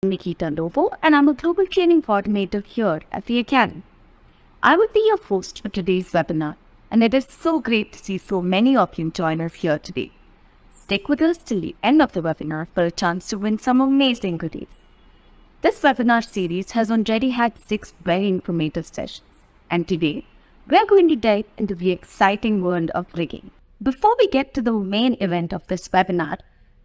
Nikita Lobo, and I'm a global training coordinator here at the Academy. I will be your host for today's webinar, and it is so great to see so many of you join us here today. Stick with us till the end of the webinar for a chance to win some amazing goodies. This webinar series has already had 6 very informative sessions, and today we are going to dive into the exciting world of rigging. Before we get to the main event of this webinar,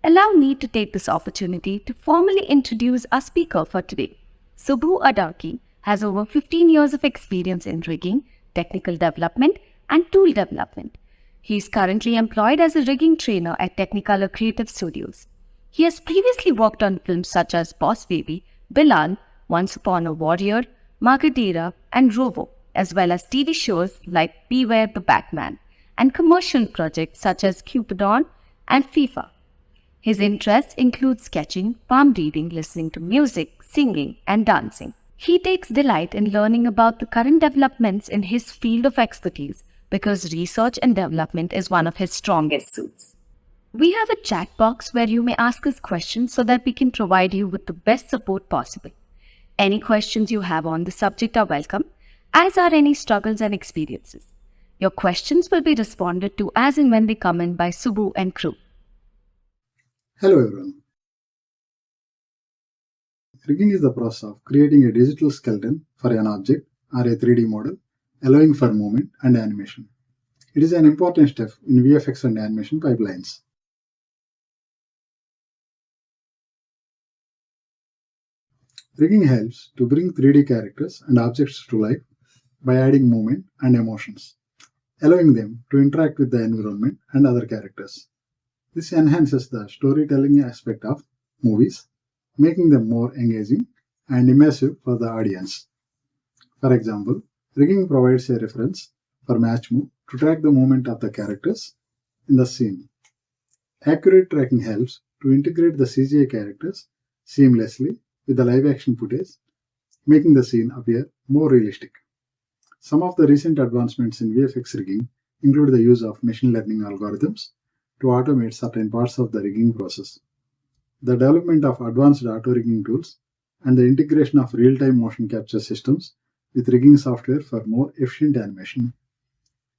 allow me to take this opportunity to formally introduce our speaker for today. Subbu Addanki has over 15 years of experience in rigging, technical development, and tool development. He is currently employed as a rigging trainer at Technicolor Creative Studios. He has previously worked on films such as Boss Baby, Bilal, Once Upon a Warrior, Margadera, and Rovo, as well as TV shows like Beware the Batman, and commercial projects such as Cupidon and FIFA. His interests include sketching, palm reading, listening to music, singing, and dancing. He takes delight in learning about the current developments in his field of expertise because research and development is one of his strongest suits. We have a chat box where you may ask us questions so that we can provide you with the best support possible. Any questions you have on the subject are welcome, as are any struggles and experiences. Your questions will be responded to as and when they come in by Subbu and crew. Hello everyone. Rigging is the process of creating a digital skeleton for an object or a 3D model, allowing for movement and animation. It is an important step in VFX and animation pipelines. Rigging helps to bring 3D characters and objects to life by adding movement and emotions, allowing them to interact with the environment and other characters. This enhances the storytelling aspect of movies, making them more engaging and immersive for the audience. For example, rigging provides a reference for match move to track the movement of the characters in the scene. Accurate tracking helps to integrate the CGI characters seamlessly with the live action footage, making the scene appear more realistic. Some of the recent advancements in VFX rigging include the use of machine learning algorithms to automate certain parts of the rigging process, the development of advanced auto-rigging tools, and the integration of real-time motion capture systems with rigging software for more efficient animation.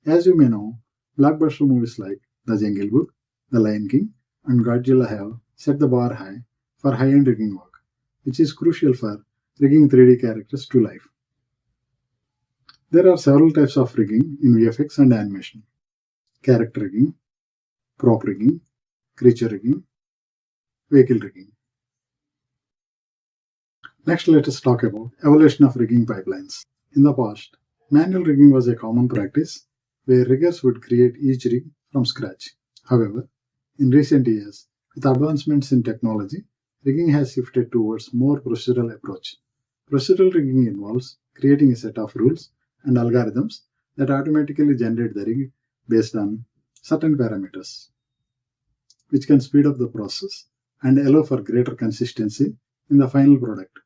As you may know, blockbuster movies like The Jungle Book, The Lion King, and Godzilla have set the bar high for high-end rigging work, which is crucial for rigging 3D characters to life. There are several types of rigging in VFX and animation: character rigging, prop rigging, creature rigging, vehicle rigging. Next, let us talk about evolution of rigging pipelines. In the past, manual rigging was a common practice where riggers would create each rig from scratch. However, in recent years, with advancements in technology, rigging has shifted towards more procedural approach. Procedural rigging involves creating a set of rules and algorithms that automatically generate the rig based on certain parameters, which can speed up the process and allow for greater consistency in the final product.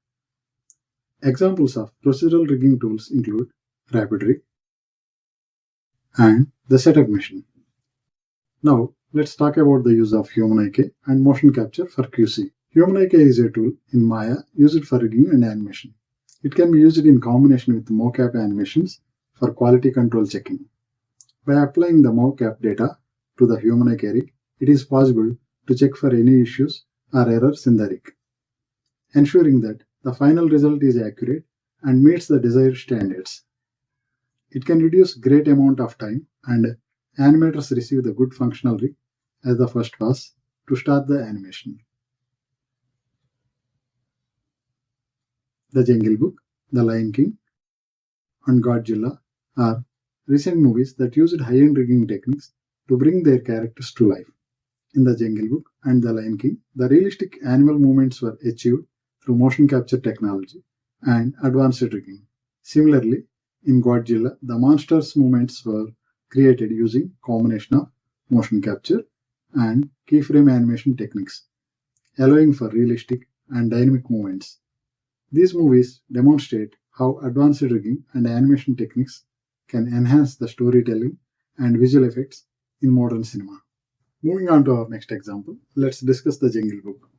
Examples of procedural rigging tools include Rapid Rig and the Setup Machine. Now, let's talk about the use of Human IK and motion capture for QC. Human IK is a tool in Maya used for rigging and animation. It can be used in combination with mocap animations for quality control checking. By applying the mocap data to the Human IK rig, it is possible to check for any issues or errors in the rig, ensuring that the final result is accurate and meets the desired standards. It can reduce great amount of time, and animators receive the good functional rig as the first pass to start the animation. The Jungle Book, The Lion King, and Godzilla are recent movies that used high-end rigging techniques to bring their characters to life. In The Jungle Book and The Lion King, the realistic animal movements were achieved through motion capture technology and advanced rigging. Similarly, in Godzilla, the monsters' movements were created using combination of motion capture and keyframe animation techniques, allowing for realistic and dynamic movements. These movies demonstrate how advanced rigging and animation techniques can enhance the storytelling and visual effects in modern cinema. Moving on to our next example, let's discuss The Jungle Book.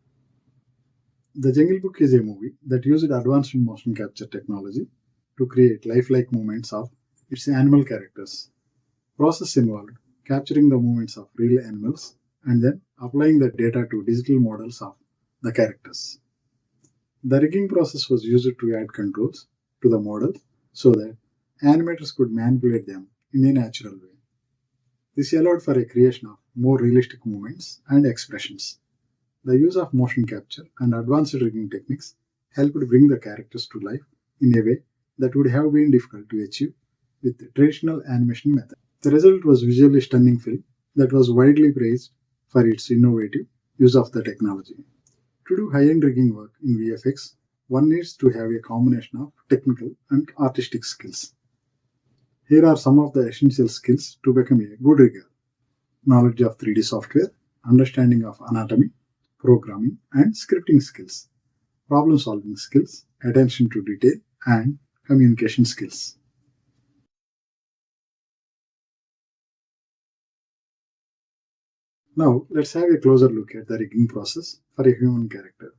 The Jungle Book is a movie that used advanced motion capture technology to create lifelike movements of its animal characters. Process involved capturing the movements of real animals and then applying the data to digital models of the characters. The rigging process was used to add controls to the models so that animators could manipulate them in a natural way. This allowed for a creation of more realistic movements and expressions. The use of motion capture and advanced rigging techniques helped bring the characters to life in a way that would have been difficult to achieve with traditional animation methods. The result was visually stunning film that was widely praised for its innovative use of the technology. To do high-end rigging work in VFX, one needs to have a combination of technical and artistic skills. Here are some of the essential skills to become a good rigger: knowledge of 3D software, understanding of anatomy, programming and scripting skills, problem-solving skills, attention to detail, and communication skills. Now, let's have a closer look at the rigging process for a human character.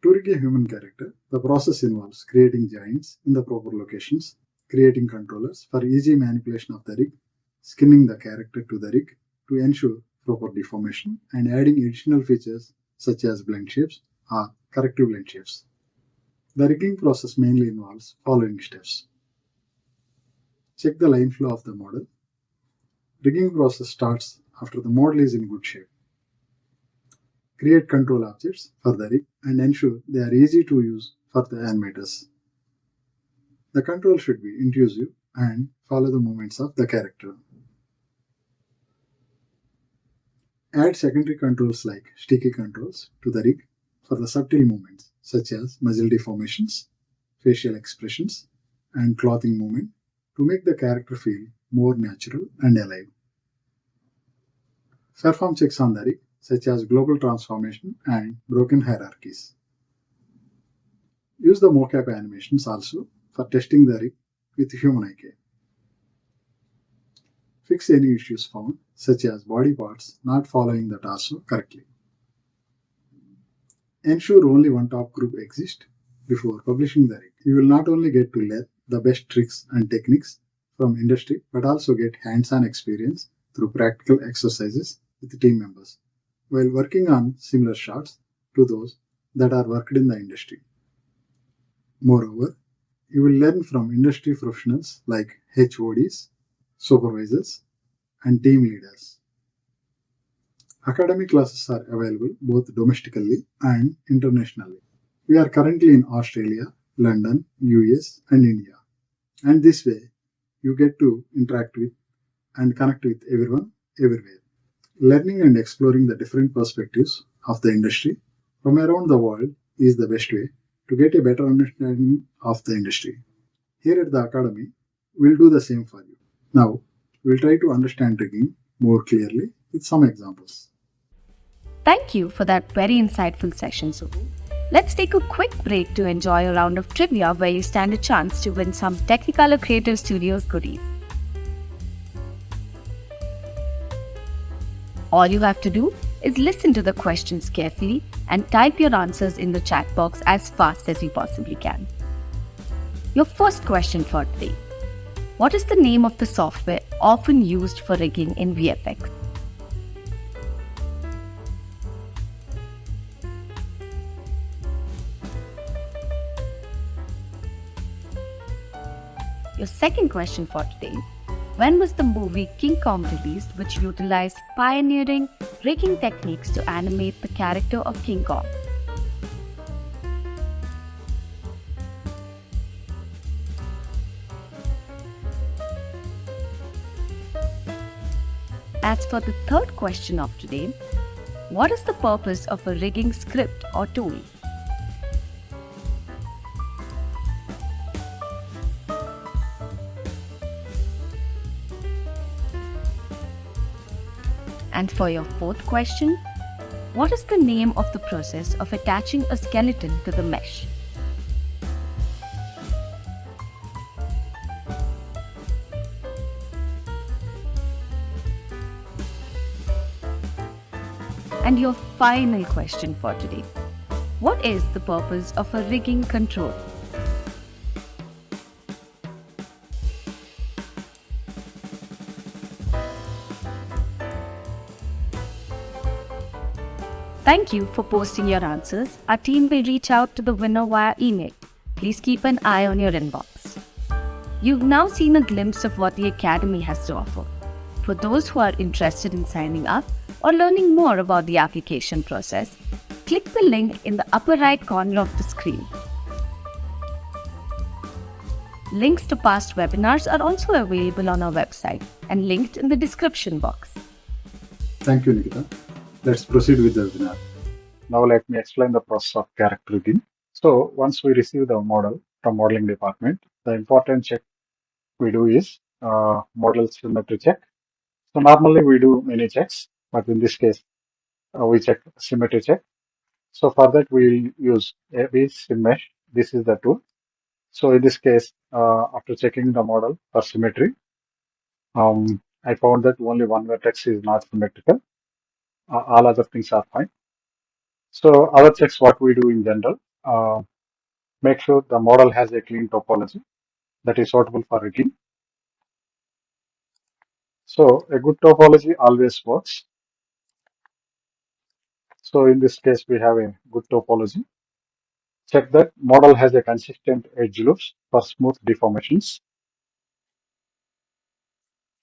To rig a human character, the process involves creating joints in the proper locations, creating controllers for easy manipulation of the rig, skinning the character to the rig to ensure proper deformation, and adding additional features such as blend shapes or corrective blend shapes. The rigging process mainly involves following steps. Check the line flow of the model. Rigging process starts after the model is in good shape. Create control objects for the rig and ensure they are easy to use for the animators. The control should be intuitive and follow the movements of the character. Add secondary controls like sticky controls to the rig for the subtle movements such as muzzle deformations, facial expressions, and clothing movement to make the character feel more natural and alive. Perform checks on the rig such as global transformation and broken hierarchies. Use the mocap animations also for testing the rig with human eye. Fix any issues found, such as body parts not following the torso correctly. Ensure only one top group exists before publishing the rig. You will not only get to learn the best tricks and techniques from industry, but also get hands-on experience through practical exercises with team members while working on similar shots to those that are worked in the industry. Moreover, you will learn from industry professionals like HODs, supervisors, and team leaders. Academic classes are available both domestically and internationally. We are currently in Australia, London, US, and India. And this way, you get to interact with and connect with everyone, everywhere. Learning and exploring the different perspectives of the industry from around the world is the best way to get a better understanding of the industry. Here at the Academy, we'll do the same for you. Now, we'll try to understand rigging more clearly with some examples. Thank you for that very insightful session, Subbu. Let's take a quick break to enjoy a round of trivia where you stand a chance to win some Technicolor Creative Studios goodies. All you have to do is listen to the questions carefully and type your answers in the chat box as fast as you possibly can. Your first question for today. What is the name of the software often used for rigging in VFX? Your second question for today. When was the movie King Kong released, which utilized pioneering rigging techniques to animate the character of King Kong? As for the third question of today, what is the purpose of a rigging script or tool? And for your fourth question, what is the name of the process of attaching a skeleton to the mesh? And your final question for today. What is the purpose of a rigging control? Thank you for posting your answers. Our team will reach out to the winner via email. Please keep an eye on your inbox. You've now seen a glimpse of what the Academy has to offer. For those who are interested in signing up or learning more about the application process, click the link in the upper right corner of the screen. Links to past webinars are also available on our website and linked in the description box. Thank you, Nikita. Let's proceed with the webinar. Now let me explain the process of character rigging. So once we receive the model from modeling department, the important check we do is model symmetry check. So normally we do many checks, but in this case we check symmetry check. So for that we use AB SimMesh. This is the tool. So in this case, after checking the model for symmetry, I found that only one vertex is not symmetrical. All other things are fine. So other checks what we do in general, make sure the model has a clean topology that is suitable for rigging. So a good topology always works. So in this case, we have a good topology. Check that model has a consistent edge loops for smooth deformations.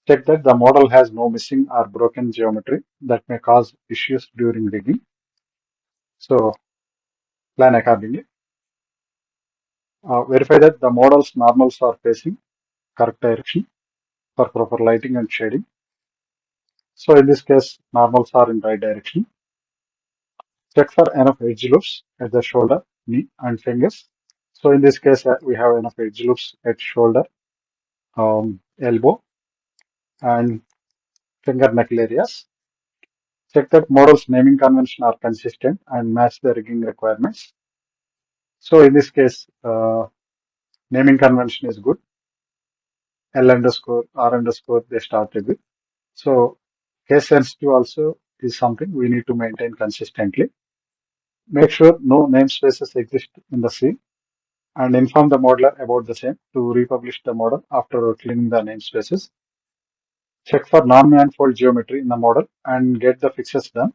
Check that the model has no missing or broken geometry that may cause issues during rigging. So plan accordingly. Verify that the model's normals are facing correct direction for proper lighting and shading. So in this case, normals are in right direction. Check for enough edge loops at the shoulder, knee, and fingers. So in this case, we have enough edge loops at shoulder, elbow, and finger knuckle areas. Check that model's naming convention are consistent and match the rigging requirements. So in this case, naming convention is good. L underscore, R underscore, they started with. So case sensitive also is something we need to maintain consistently. Make sure no namespaces exist in the scene and inform the modeler about the same to republish the model after cleaning the namespaces. Check for non-manifold geometry in the model and get the fixes done.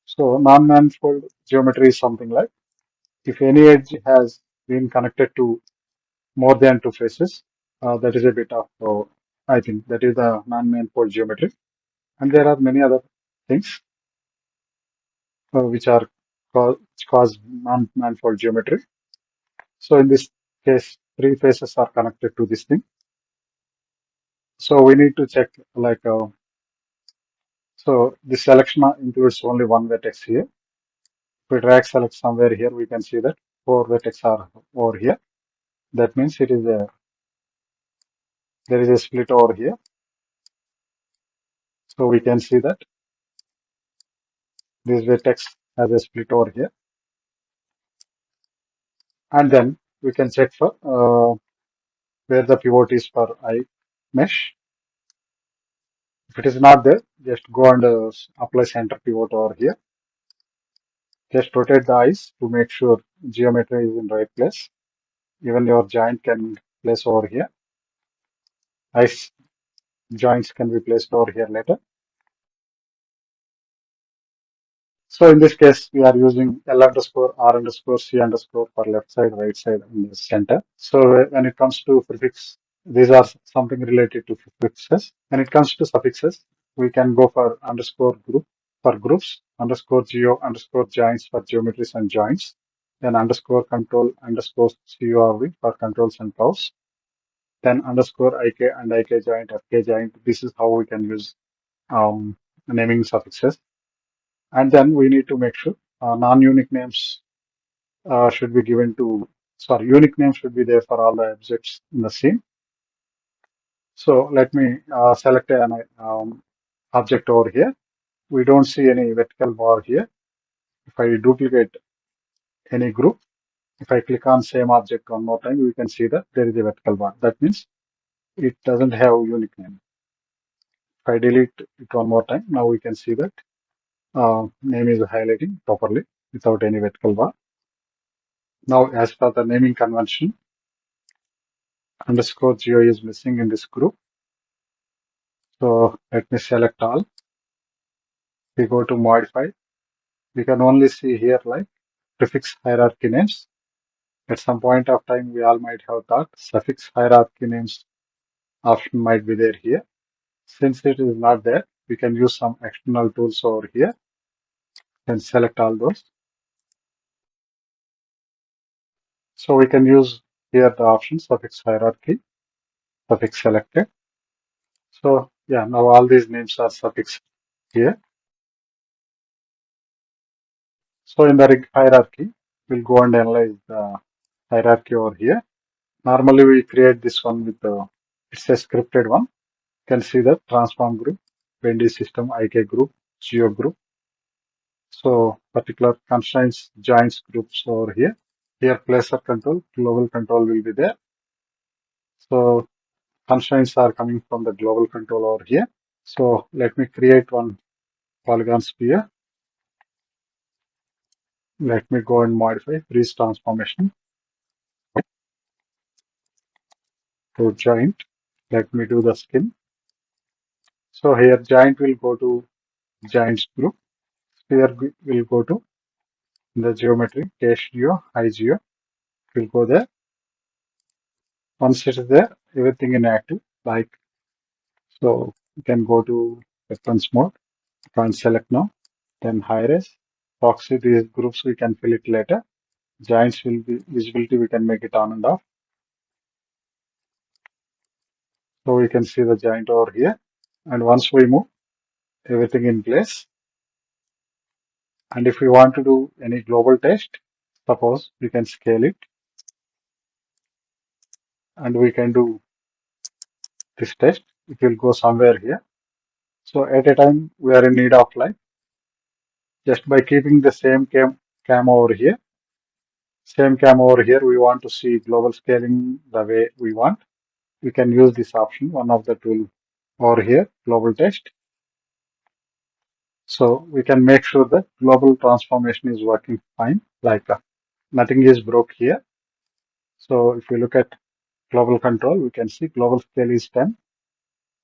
So non-manifold geometry is something like if any edge has been connected to more than two faces, that is a bit of, I think that is the non-manifold geometry. And there are many other things which are which cause non-manifold geometry. So in this case, three faces are connected to this thing. So we need to check like, so the selection includes only one vertex here. If we drag select somewhere here, we can see that four vertex are over here. That means it is there is a split over here. So we can see that this vertex has a split over here. And then we can check for where the pivot is for eye mesh. If it is not there, just go and apply center pivot over here. Just rotate the eyes to make sure geometry is in right place. Even your joint can place over here. Eyes joints can be placed over here later. So in this case, we are using L underscore, R underscore, C underscore for left side, right side, in the center. So when it comes to prefix, these are something related to prefixes. When it comes to suffixes, we can go for underscore group for groups, underscore geo, underscore joints for geometries and joints, then underscore control, underscore CURV for controls and curves, then underscore IK and IK joint, FK joint. This is how we can use naming suffixes. And then we need to make sure non-unique names should be given to, sorry, unique names should be there for all the objects in the scene. So let me select an object over here. We don't see any vertical bar here. If I duplicate any group, if I click on same object one more time, we can see that there is a vertical bar. That means it doesn't have unique name. If I delete it one more time, now we can see that name is highlighting properly without any vertical bar. Now, as per the naming convention, underscore geo is missing in this group. So let me select all. We go to modify. We can only see here like prefix hierarchy names. At some point of time, we all might have thought suffix hierarchy names option might be there here. Since it is not there, we can use some external tools over here and select all those. So we can use here the option suffix hierarchy, suffix selected. So yeah, now all these names are suffixed here. So in the rig hierarchy, we'll go and analyze the hierarchy over here. Normally we create this one with it's a scripted one. You can see the transform group, Bendy system, IK group, geo group. So particular constraints, joints groups over here. Here placer control, global control will be there. So constraints are coming from the global control over here. So let me create one polygon sphere. Let me go and modify freeze transformation to joint. Let me do the skin. So here joint will go to joints group. Sphere will go to the geometry, cache geo, high geo. Will go there. Once it is there, everything in active. Like so, you can go to reference mode. You can select now. Then high res, proxy. These groups we can fill it later. Joints will be visibility. We can make it on and off. So we can see the joint over here. And once we move everything in place, and if we want to do any global test, suppose we can scale it and we can do this test. It will go somewhere here. So at a time we are in need of like just by keeping the same cam over here, we want to see global scaling the way we want. We can use this option, one of the tool over here, global test. So we can make sure that global transformation is working fine, like nothing is broke here. So if we look at global control, we can see global scale is 10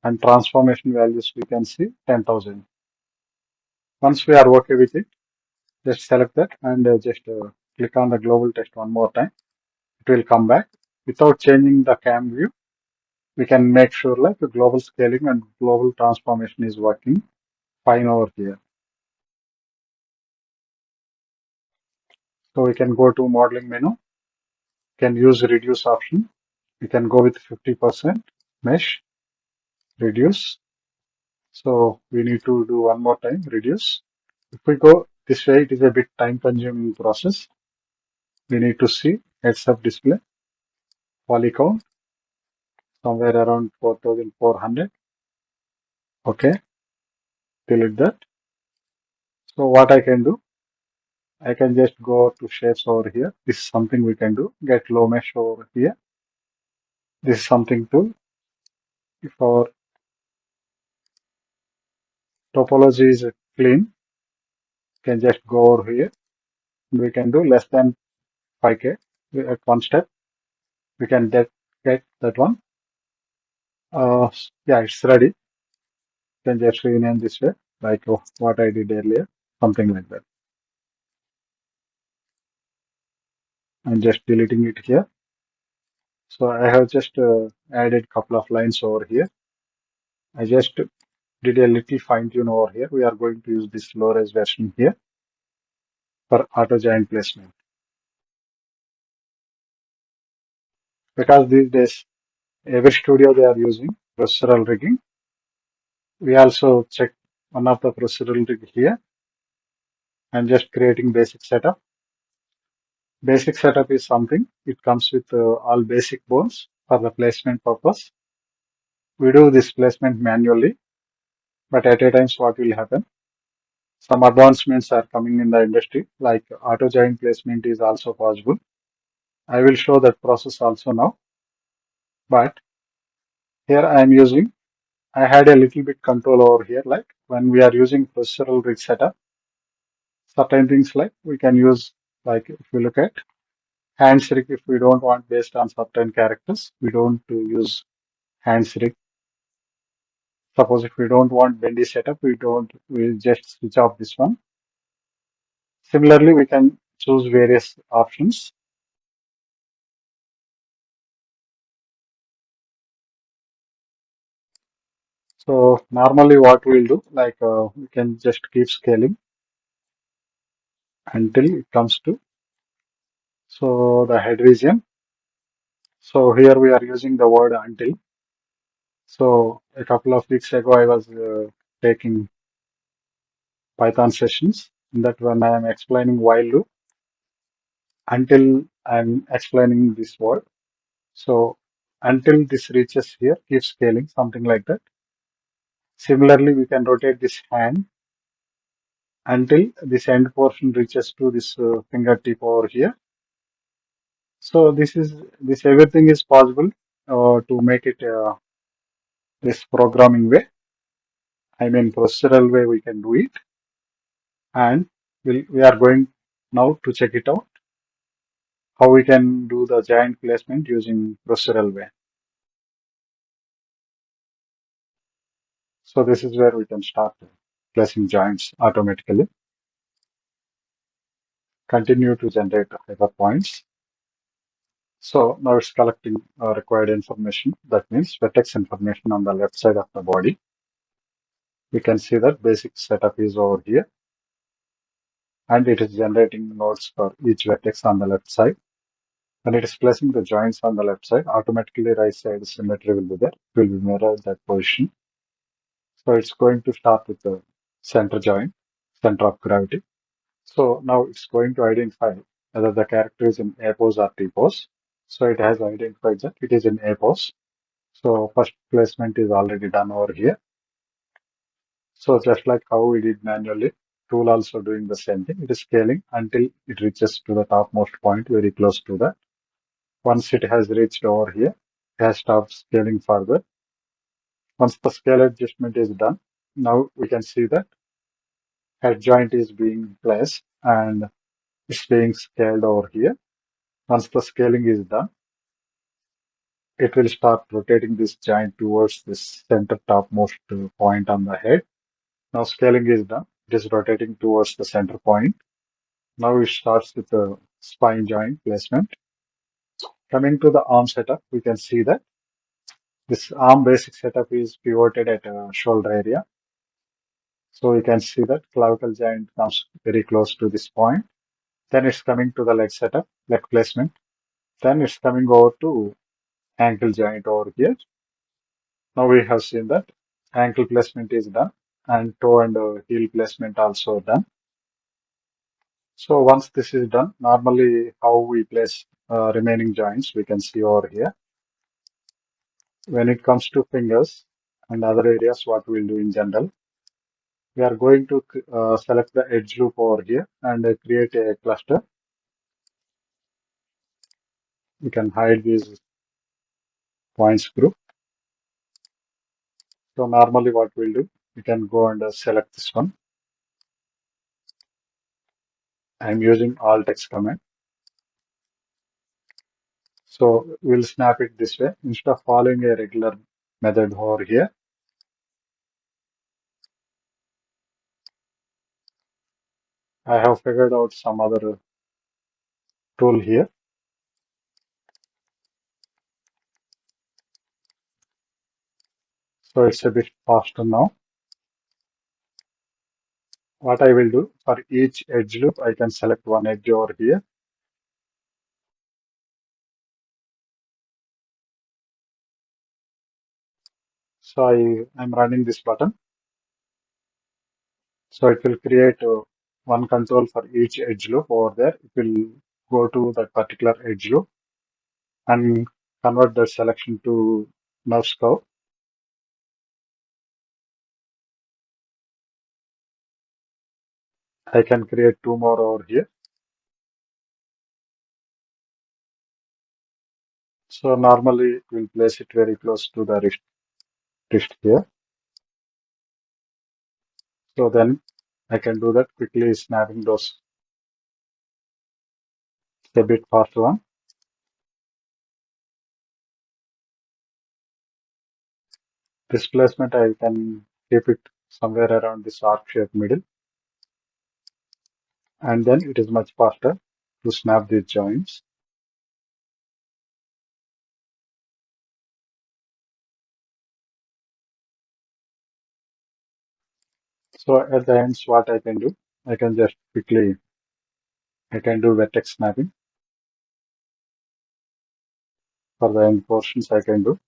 and transformation values we can see 10,000. Once we are okay with it, just select that and just click on the global test one more time. It will come back without changing the cam view. We can make sure like the global scaling and global transformation is working fine over here. So we can go to modeling menu, can use reduce option. We can go with 50% mesh, reduce. So we need to do one more time, reduce. If we go this way, it is a bit time consuming process. We need to see heads up display, poly count, somewhere around 4,400. Okay, delete that. So what I can do, I can just go to shapes over here. This is something we can do. Get low mesh over here. This is something to, if our topology is clean, can just go over here. We can do less than 5K at one step. We can get that one. Yeah, it's ready. Can just rename this way, like what I did earlier, something like that. I'm just deleting it here. So I have just added couple of lines over here. I just did a little fine tune over here. We are going to use this low res version here for auto joint placement. Because these days, every studio they are using procedural rigging. We also check one of the procedural rig here and just creating basic setup. Basic setup is something, it comes with all basic bones for the placement purpose. We do this placement manually, but at a times what will happen? Some advancements are coming in the industry, like auto joint placement is also possible. I will show that process also now, but here I am using, I had a little bit control over here, like when we are using procedural rig setup, certain things like we can use, like if you look at Hands rig, if we don't want based on certain characters, we don't use hands rig. Suppose if we don't want bendy setup, we'll just switch off this one. Similarly, we can choose various options. So normally what we'll do, like we can just keep scaling until it comes to, so the head region. So here we are using the word until. So a couple of weeks ago, I was taking Python sessions. In that when I am explaining while loop, until I'm explaining this word. So until this reaches here, keep scaling, something like that. Similarly, we can rotate this hand until this end portion reaches to this fingertip over here. So this everything is possible to make it this programming way. I mean procedural way we can do it, and we are going now to check it out how we can do the giant placement using procedural way. So this is where we can start placing joints automatically. Continue to generate hyper points. So now it's collecting required information. That means vertex information on the left side of the body. We can see that basic setup is over here, and it is generating nodes for each vertex on the left side. When it is placing the joints on the left side, automatically right side symmetry will be there. It will be mirror that position. So it's going to start with the center joint, center of gravity. So now it's going to identify whether the character is in A pose or T pose. So it has identified that it is in A pose. So first placement is already done over here. So just like how we did manually, tool also doing the same thing. It is scaling until it reaches to the topmost point, very close to that. Once it has reached over here, it has stopped scaling further. Once the scale adjustment is done, now we can see that head joint is being placed and it's being scaled over here. Once the scaling is done, it will start rotating this joint towards this center topmost point on the head. Now scaling is done. It is rotating towards the center point. Now it starts with the spine joint placement. Coming to the arm setup, we can see that this arm basic setup is pivoted at shoulder area. So you can see that clavicle joint comes very close to this point. Then it's coming to the leg setup, leg placement. Then it's coming over to ankle joint over here. Now we have seen that ankle placement is done and toe and heel placement also done. So once this is done, normally how we place remaining joints, we can see over here. When it comes to fingers and other areas, what we'll do in general, we are going to select the edge loop over here and create a cluster. We can hide these points group. So normally what we'll do, we can go and select this one. I'm using Alt X command. So we'll snap it this way. Instead of following a regular method over here, I have figured out some other tool here. So it's a bit faster now. What I will do, for each edge loop, I can select one edge over here. So I'm running this button. So it will create one control for each edge loop over there. It will go to that particular edge loop and convert the selection to nurse curve. I can create two more over here. So normally we'll place it very close to the wrist here. So then I can do that quickly, snapping those a bit faster one. Displacement, I can keep it somewhere around this arc shape middle, and then it is much faster to snap these joints. So at the ends, what I can do, I can just quickly, I can do vertex snapping. For the end portions, I can do.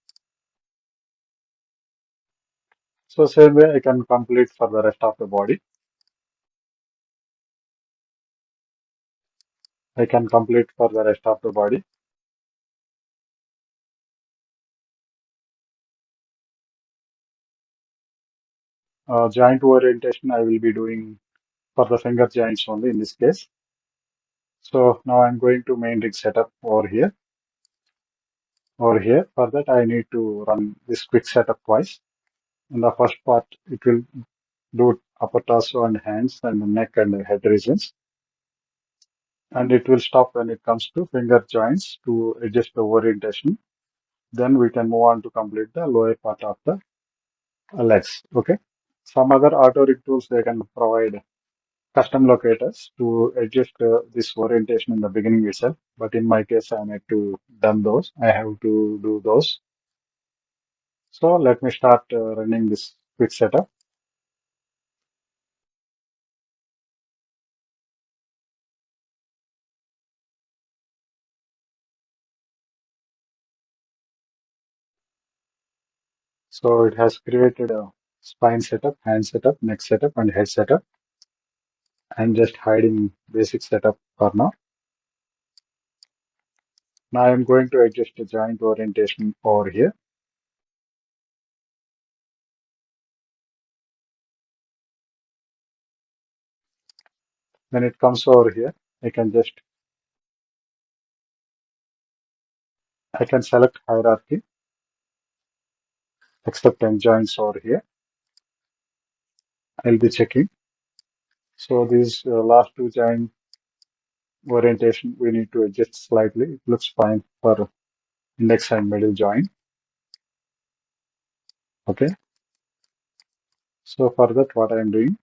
So same way, I can complete for the rest of the body. I can complete for the rest of the body. Joint orientation, I will be doing for the finger joints only in this case. So now I'm going to main rig setup over here. Over here, for that I need to run this quick setup twice. In the first part, it will do upper torso and hands and the neck and the head regions. And it will stop when it comes to finger joints to adjust the orientation. Then we can move on to complete the lower part of the legs. Okay. Some other auto rig tools, they can provide custom locators to adjust this orientation in the beginning itself. But in my case, I need to done those. I have to do those. So let me start running this quick setup. So it has created a spine setup, hand setup, neck setup, and head setup. I'm just hiding basic setup for now. Now I'm going to adjust the joint orientation over here. When it comes over here, I can select hierarchy, except and joints over here. I'll be checking. So these last two joint orientation, we need to adjust slightly. It looks fine for index and middle joint. Okay. So for that, what I'm doing,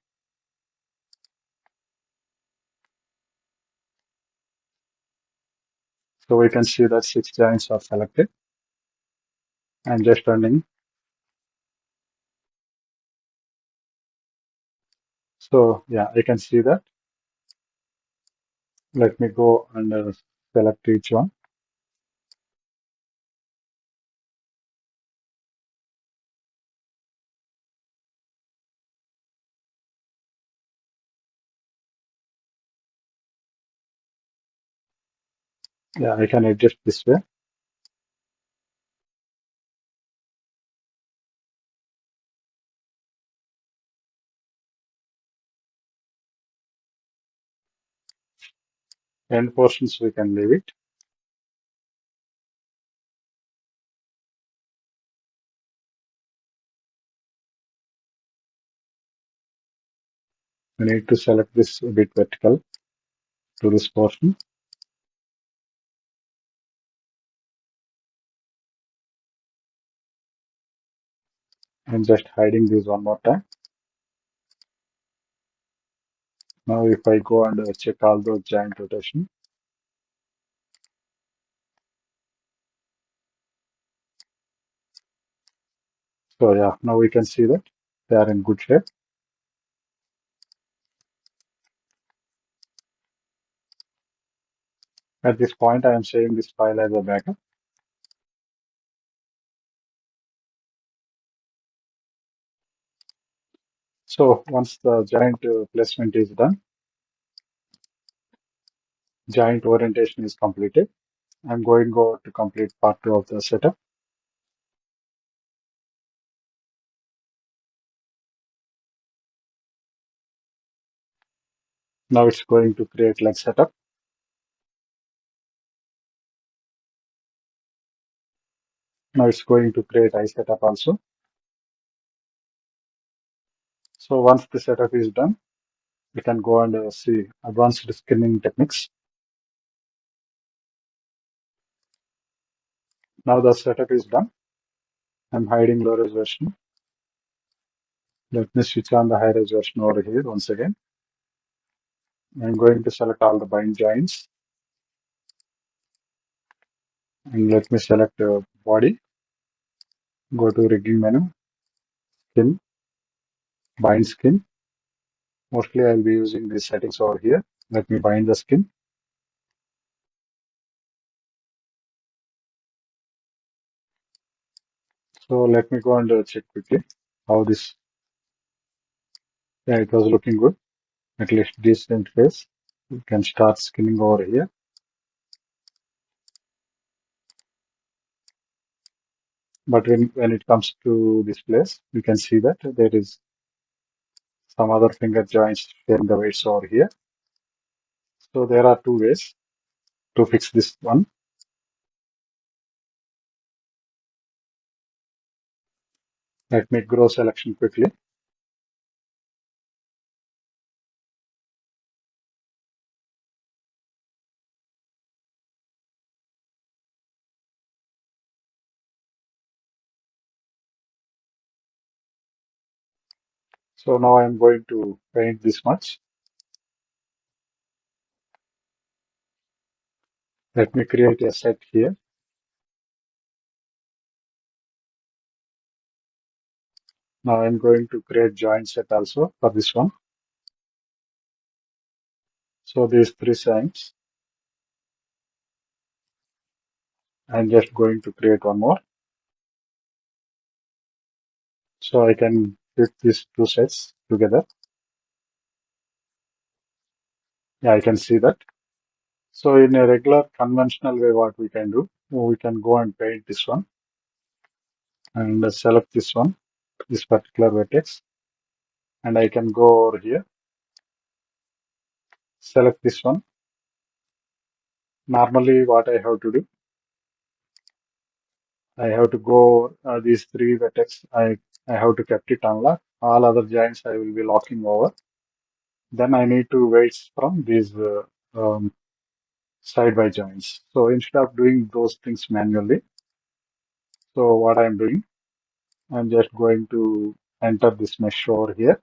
so we can see that 6 joints are selected. I'm just running. So yeah, I can see that. Let me go and select each one. Yeah, I can adjust this way. End portions, we can leave it. We need to select this a bit vertical to this portion. I'm just hiding this one more time. Now if I go and check all those joint rotation, so yeah, now we can see that they are in good shape. At this point, I am saving this file as a backup. So once the joint placement is done, joint orientation is completed. I'm going over to complete part 2 of the setup. Now it's going to create leg setup. Now it's going to create eye setup also. So once the setup is done, we can go and see advanced skinning techniques. Now the setup is done. I'm hiding low res version. Let me switch on the high res version over here once again. I'm going to select all the bind joints and let me select body. Go to rigging menu, skin, bind skin. Mostly I'll be using these settings over here. Let me bind the skin. So let me go and check quickly how this, yeah, it was looking good. At least decent face. You can start skinning over here. But when it comes to this place, you can see that there is some other finger joints sharing the weights over here. So there are two ways to fix this one. Let me grow selection quickly. So now I'm going to paint this much. Let me create a set here. Now I'm going to create joint set also for this one. So these three signs. I'm just going to create one more. So I can fit these two sets together. Yeah, I can see that. So in a regular conventional way, what we can do, we can go and paint this one and select this one, this particular vertex. And I can go over here, select this one. Normally what I have to do, I have to go these three vertex. I have to kept it unlocked. All other joints I will be locking over. Then I need to wait from these um, side by joints. So instead of doing those things manually, so what I'm doing, I'm just going to enter this mesh over here.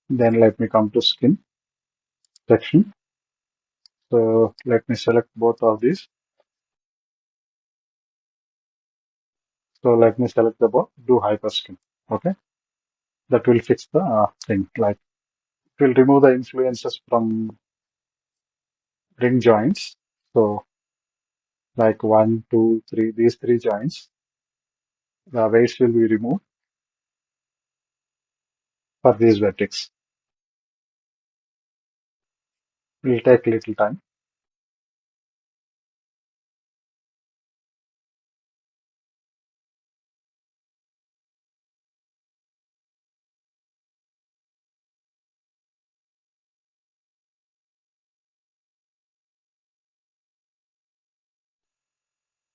Then let me come to skin section. So let me select both of these. So let me select the both, do hyperskin. Okay. That will fix the thing. Like it will remove the influences from ring joints. So like one, two, three, these three joints, the weights will be removed for these vertex. It will take a little time.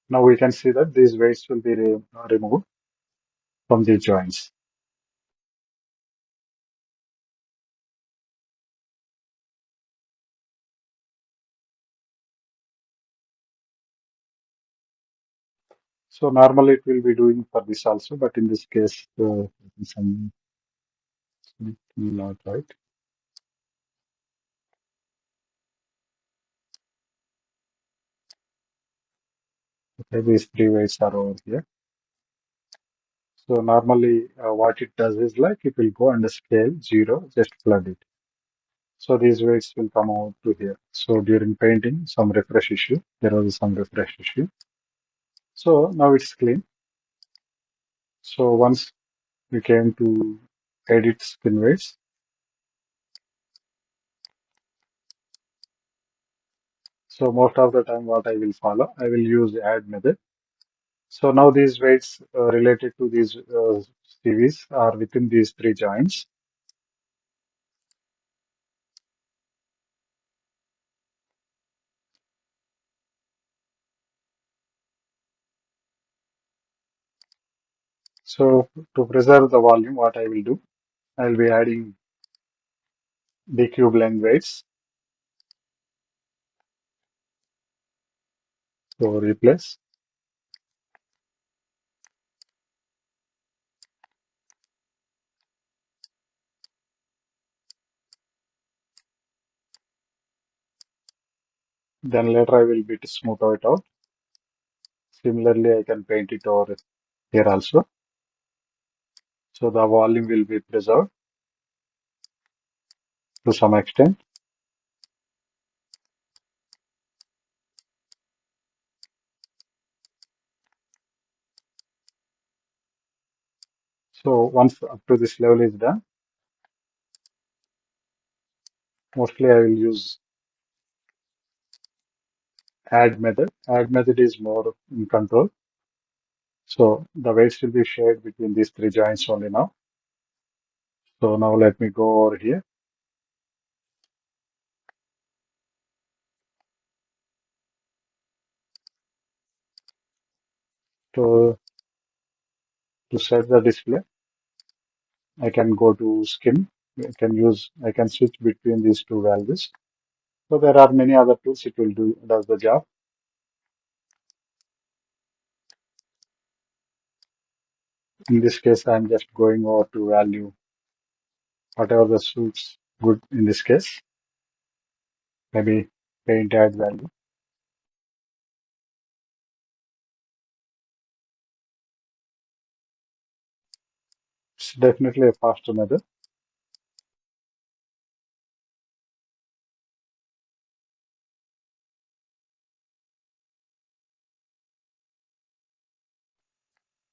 Now we can see that these weights will be removed from these joints. So normally it will be doing for this also, but in this case, some not right. Okay, these three weights are over here. So normally what it does is like it will go and scale 0, just flood it. So these weights will come out to here. So during painting, some refresh issue. There was some refresh issue. So now it's clean. So once we came to edit skin weights, so most of the time what I will follow, I will use the add method. So now these weights related to these CVs are within these three joints. So to preserve the volume, what I will do, I will be adding DQ blend weights. So replace. Then later I will bit smooth it out. Similarly, I can paint it over here also. So the volume will be preserved to some extent. So once up to this level is done, mostly I will use add method. Add method is more in control. So the weights will be shared between these three joints only now. So now let me go over here. To set the display, I can go to skin. I can switch between these two values. So there are many other tools. It will does the job. In this case, I'm just going over to value whatever the suits good in this case. Maybe paint add value. It's definitely a faster method.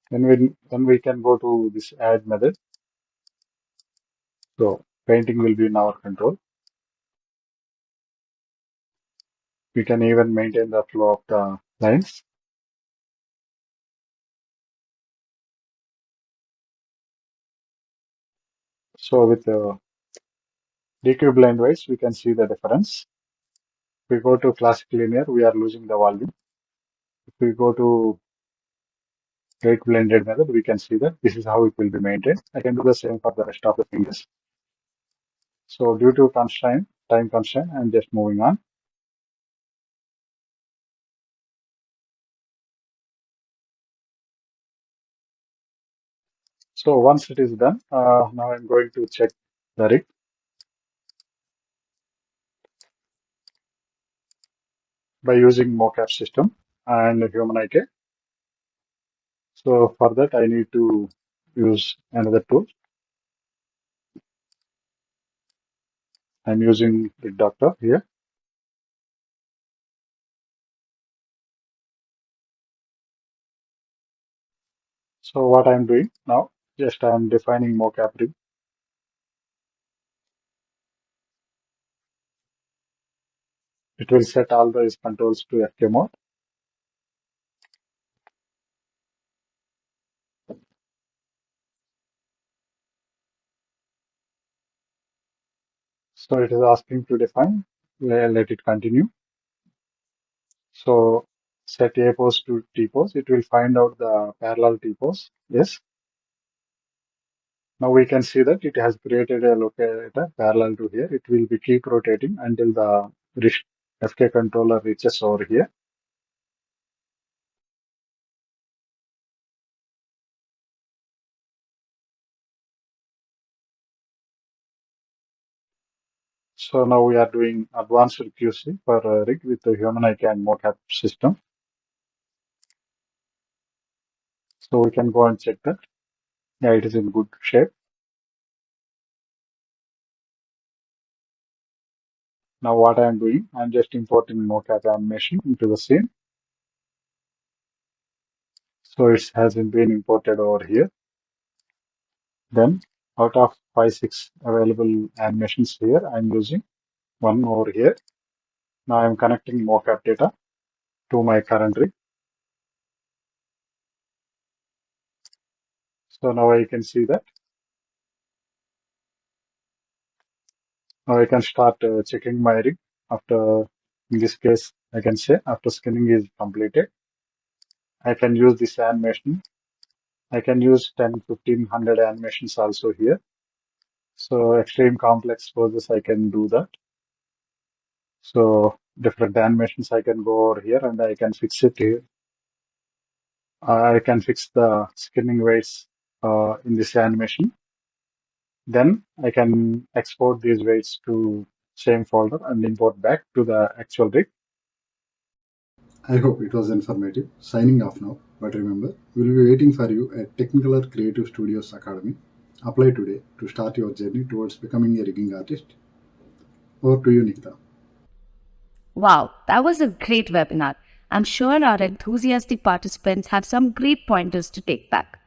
Then we can go to this add method. So painting will be in our control. We can even maintain the flow of the lines. So with DQ blend wise, we can see the difference. If we go to classic linear, we are losing the volume. If we go to rate blended method, we can see that this is how it will be maintained. I can do the same for the rest of the fingers. So due to time constraint, I'm just moving on. So once it is done, now I'm going to check the rig by using mocap system and human IK. So for that, I need to use another tool. I'm using the doctor here. So what I'm doing now, just I'm defining mocap rig. It will set all these controls to FK mode. So it is asking to define. Let it continue. So set A pose to T pose. It will find out the parallel T pose. Yes. Now we can see that it has created a locator parallel to here. It will be keep rotating until the FK controller reaches over here. So now we are doing advanced QC for rig with the human IK and mocap system. So we can go and check that. Yeah, it is in good shape. Now what I am doing, I'm just importing mocap animation into the scene. So it hasn't been imported over here. Then out of 5-6 available animations here, I'm using one over here. Now I'm connecting mocap data to my current rig. So now I can see that. Now I can start checking my rig after, in this case, I can say after skinning is completed. I can use this animation. I can use 10, 1500 animations also here. So extreme complex poses, I can do that. So different animations, I can go over here and I can fix it here. I can fix the skinning weights in this animation. Then I can export these weights to same folder and import back to the actual rig. I hope it was informative. Signing off now. But remember, we'll be waiting for you at Technicolor Creative Studios Academy. Apply today to start your journey towards becoming a rigging artist. Over to you, Nikita. Wow, that was a great webinar. I'm sure our enthusiastic participants have some great pointers to take back.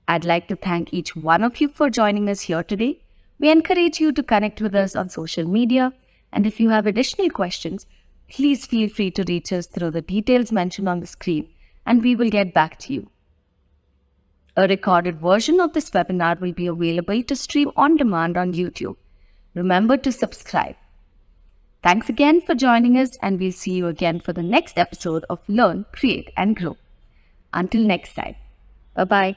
I'd like to thank each one of you for joining us here today. We encourage you to connect with us on social media, and if you have additional questions, please feel free to reach us through the details mentioned on the screen, and we will get back to you. A recorded version of this webinar will be available to stream on demand on YouTube. Remember to subscribe. Thanks again for joining us, and we'll see you again for the next episode of Learn, Create and Grow. Until next time. Bye-bye.